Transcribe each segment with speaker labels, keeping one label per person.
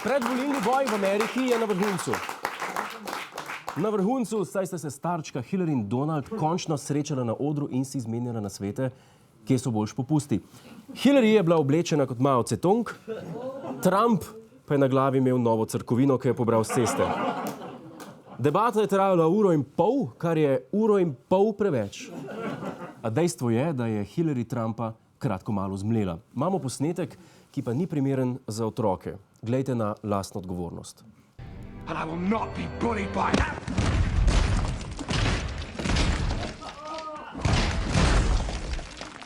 Speaker 1: Predvolilni boj v Ameriki je na vrhuncu. Na vrhuncu, saj sta se starčka Hillary in Donald končno srečala na odru in si izmenjala nasvete, kje so boljš popusti. Hillary je bila oblečena kot Mao Zedong, Trump pa je na glavi imel novo crkovino, ki je pobral s ceste. Debata je trajala 1,5 ure, kar je 1,5 ure preveč. A dejstvo je, da je Hillary Trumpa kratko malo zmlela. Imamo posnetek, ki pa ni primeren za otroke. Glejte na lastno odgovornost.
Speaker 2: And I will not be bullied by that.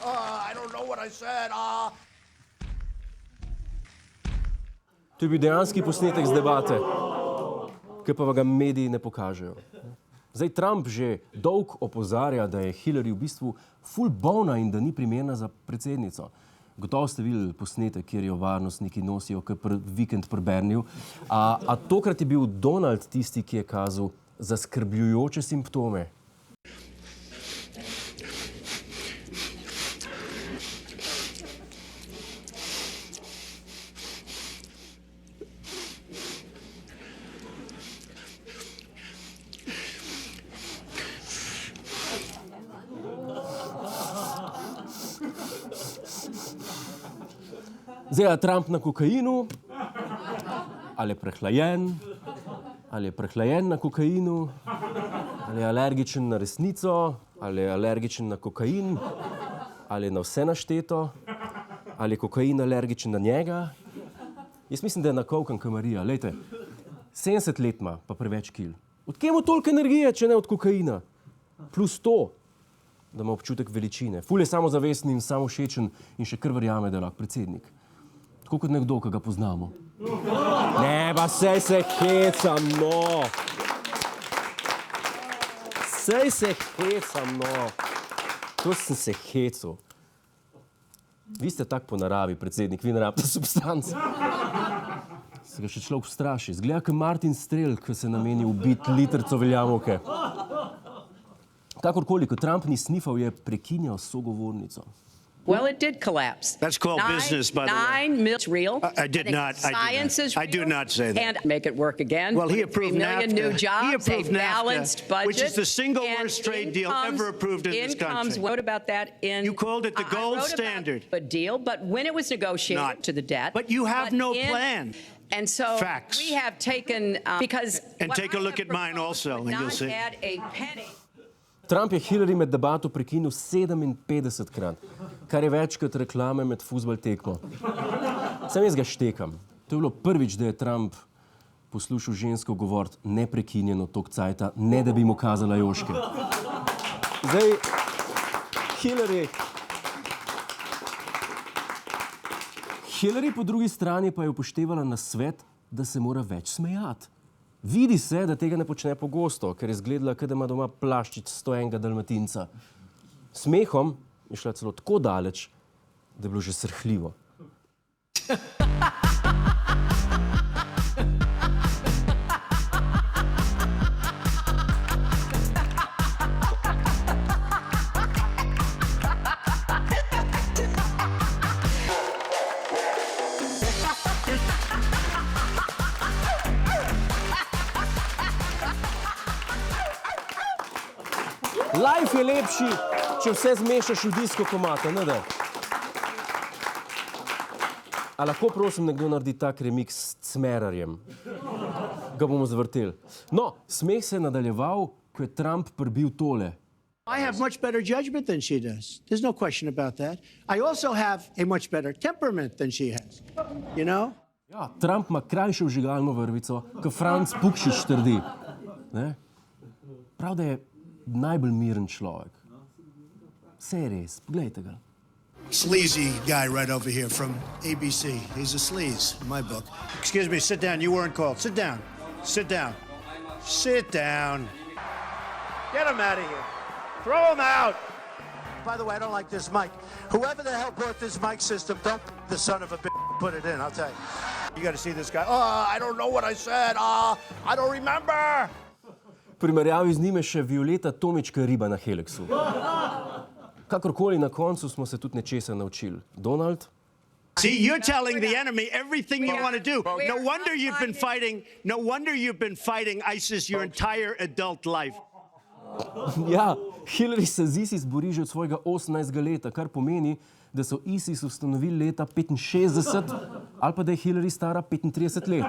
Speaker 2: I don't know what I said.
Speaker 1: To je bil dejanski posnetek z debate, ki pa ga mediji ne pokažejo. Zdaj Trump že dolgo opozarja, da je Hillary v bistvu ful bolna in da ni primerna za predsednico. Gotovo ste videli posnetek, kjer jo varnostniki nosijo kot vikend pri Berniju. A tokrat je bil Donald tisti, ki je kazal zaskrbljujoče simptome. Zdaj je Trump na kokainu, ali je prehlajen, ali je prehlajen na kokainu, ali je alergičen na resnico, ali je alergičen na kokain, ali je na vse našteto, ali je kokain alergičen na njega. Jaz mislim, da je nakovkan kot Marija. Lejte, 70 let ima, pa preveč kil. Od kje mu toliko energije, če ne od kokaina? Plus to, da ima občutek veličine. Ful je samozavesten in samovšečen in še kar verjame, da je lahko predsednik. Tako kot nekdo, ki ga poznamo. Ne, pa sej se hecam, no. Sej se hecam, no. To sem se hecal. Vi ste tak po naravi, predsednik, vi ne rabite substance. Se ga še človek straši. Zgleda, kot Martin Strel, ki se nameni ubiti litrco veljamovke. Kakorkoli, ko Trump ni snifal, je prekinjal sogovornico.
Speaker 3: Well, it did collapse.
Speaker 4: That's called business, by the way.
Speaker 3: 9 million real.
Speaker 4: I did not.
Speaker 3: Science is real.
Speaker 4: I do not say that.
Speaker 3: And make it work again.
Speaker 4: Well, he approved
Speaker 3: 3 million
Speaker 4: NAFTA.
Speaker 3: new jobs.
Speaker 4: He approved
Speaker 3: a balanced
Speaker 4: NAFTA,
Speaker 3: budget,
Speaker 4: which is the single worst trade deal ever approved in this country.
Speaker 3: What about that in?
Speaker 4: You called it the gold standard.
Speaker 3: A deal, but when it was negotiated to the debt.
Speaker 4: But you have no plan.
Speaker 3: And so
Speaker 4: Facts.
Speaker 3: we have taken because.
Speaker 4: And take a look at mine also, and you'll see.
Speaker 3: Add a penny.
Speaker 1: Trump je Hillary med debato prekinil 57-krat, kar je več kot reklame med fuzbal tekmo. Sam jaz ga štekam. To je bilo prvič, da je Trump poslušal žensko govoriti neprekinjeno tok cajta, ne da bi mu kazala joške. Zdaj, Hillary po drugi strani pa je upoštevala nasvet, da se mora več smejati. Vidi se, da tega ne počne pogosto, ker je izgledala, kot da ima doma plaščic 101 dalmatinca. Smehom je šla celo tako daleč, da je bilo že srhljivo. Life je lepši, če vse zmešaš v disko komate, ne da? A lahko prosim nekdo naredi tak remix s Cmerarjem? Ga bomo zvrteli. No, smeh se je nadaljeval, ko je Trump prebil tole.
Speaker 4: I have much better judgment than she does. There's no question about that. I also have a much better temperament than she has. You know?
Speaker 1: Ja, Trump ima krajšo vžigalno vrvico, kot Franc Pukšič trdi. Ne? Prav, da je najbolj miren človek. Vse je res, poglejte ga.
Speaker 5: Sleazy guy right over here from ABC. He's a sleaze in my book. Excuse me, sit down. You weren't called. Sit down. Sit down. Sit down. Get him out of here. Throw him out. By the way, I don't like this mic. Whoever the hell brought this mic system, don't the son of a bitch put it in, I'll tell you. You got to see this guy. Oh, I don't know what I said. I don't remember.
Speaker 1: V primerjavi z njime še Violeta Tomička riba na Heleksu. Kakorkoli, na koncu smo se tudi nečesa naučili. Donald,
Speaker 5: See, you're telling the enemy everything you want to do.
Speaker 3: we
Speaker 5: No
Speaker 3: are
Speaker 5: wonder
Speaker 3: not
Speaker 5: you've been
Speaker 3: finding-
Speaker 5: fighting. No wonder you've been fighting ISIS your entire adult life.
Speaker 1: Ja, Hillary se z ISIS bori že od svojega 18. leta, kar pomeni, da so ISIS ustanovili leta 65 ali pa da je Hillary stara 35 let.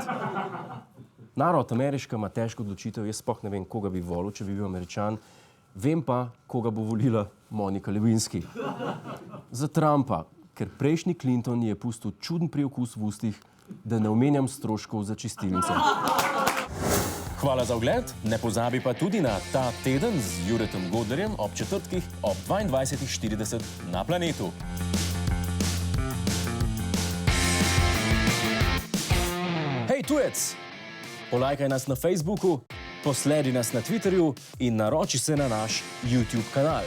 Speaker 1: Narod ameriška ima težko odločitev, jaz sploh ne vem, koga bi volil, če bi bil Američan. Vem pa, koga bo volila Monika Lewinsky. Za Trumpa, ker prejšnji Clinton je pustil čuden priokus v ustih, da ne omenjam stroškov za čistilnico.
Speaker 6: Hvala za ogled, ne pozabi pa tudi na Ta teden z Juretom Godlerjem ob četrtkih ob 22:40 na Planetu. Hej tujec, polajkaj nas na Facebooku, posledi nas na Twitterju in naroči se na naš YouTube kanal.